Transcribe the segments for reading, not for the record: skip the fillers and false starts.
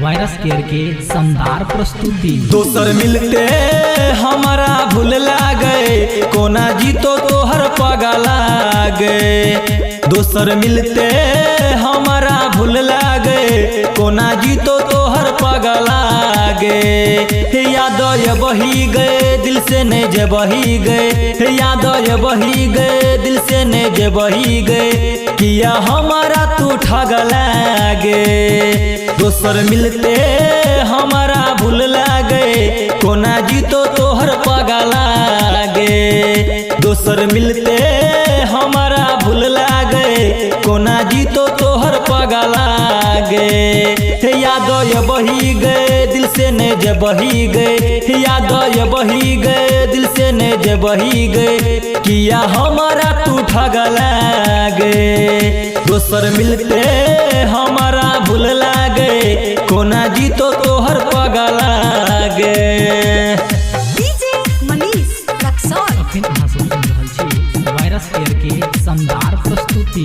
Virus care के शानदार प्रस्तुति। दोसर मिलते हमारा भूल गए, कोना जीतो तोहर पगला गए। दोसर मिलते हमारा भूल गए, कोना जीतो तोहर पगला गए। याद बही गए दिल से ने जे बही गए, याद बही गए दिल से ने जे बही गए। किया हमारा तू ठगला गे। दोसर मिलते हमारा भूल गए, कोना जीतो तोहर पगला गे। दोसर मिलते हमारा भूल गए, कोना जीतो तोहर पगला गे। याद बही गए दिल से ने जे बही गए, याद बही गए दिल से ने जे बही गए। किया हमारा तू ठगला गे। दोसर मिलते हमारा भूल गए, कोना जीतो तोहर पगला गे। डीजे मनीष रक्सौल। अखन अहाँ सब सुनि रहल छी वायरस केयर के शानदार प्रस्तुति।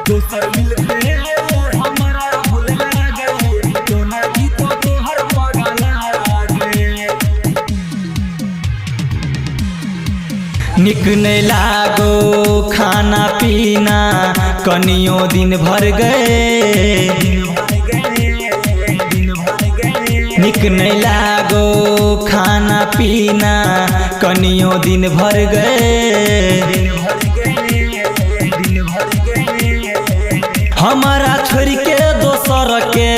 दोसर मिलते हमारा भूल गए, कोना जीतो तोहर पगला गे। निक नहीं लागो खाना पीना, कनियो दिन भर गए। निक नहीं लागो खाना पीना, कनियो दिन भर गए। हमारा छोड़ के दोसर के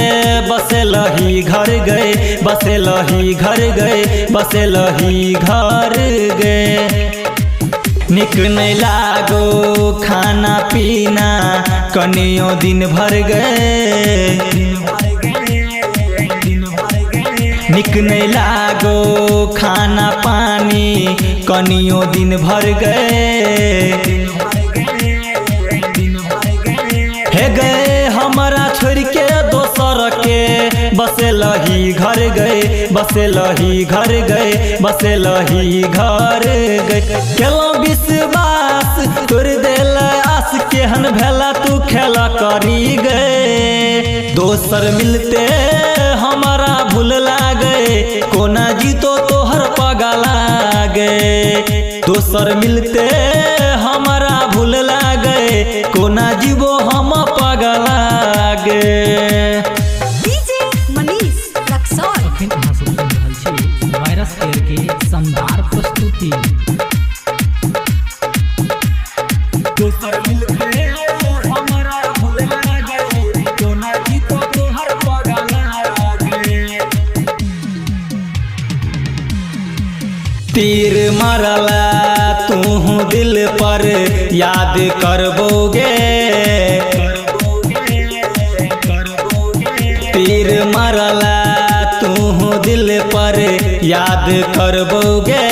बसेलही घर गए, बसेलही घर गए, बसेलही घर गए। निक नहीं लागो खाना पीना, कनियो दिन भर गए। निक नहीं लागो खाना पानी, कनियो दिन भर गए। हे गए हमारा छोड़ के दोसर के बसेलही घर गए, बसेलही घर गए, बसेलही घर गए। केलो विश्वास तोड़ देल आस, केहन भेला तू खेला करी गए। दोसर मिलते हमारा भूल गए, कोना जीतो तोहर पगला गे। दोसर मिलते हमारा भूल गए, कोना जीवो हम पगला गे। डीजे मनीष रक्सौल। अखन अहाँ सब सुनि रहल छी वायरस केयर के शानदार प्रस्तुति। दोसर मिलते हमारा भूल गए, कोना जीतो तोहर पगला गे। तीर मारला तू दिल पर, याद करबोगे। तीर मारला तू दिल पर, याद करबोगे।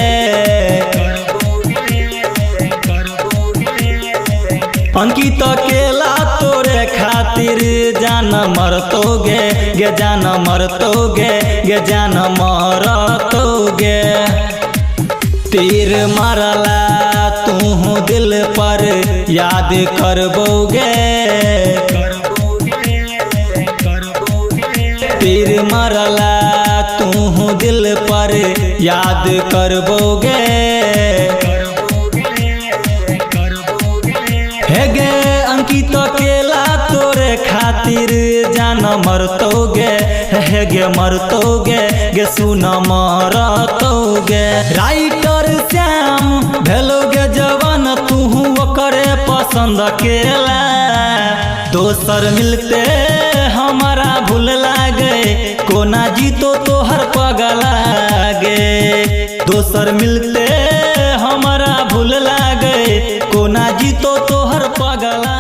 अंकित केला तोरे खातिर जान मरतोगे गे, जान मरतोगे गे, जान मरतोगे। तीर मारला तू दिल पर, याद करबोगे। तीर मारला तू दिल पर, याद करबोगे। हे गे अंकित केला तोरे खातिर जान मरतोगे, हे गे मरतोगे गे, सुन मरतोगे। राइटर श्याम भेलोगे जवान, तू ओकरे पसंद केला। दोसर मिलते हमारा भूल गए, कोना जीतो तोहर पगला गे। दोसर मिलते हमारा भूल गए, कोना जीतो तोहर पगला।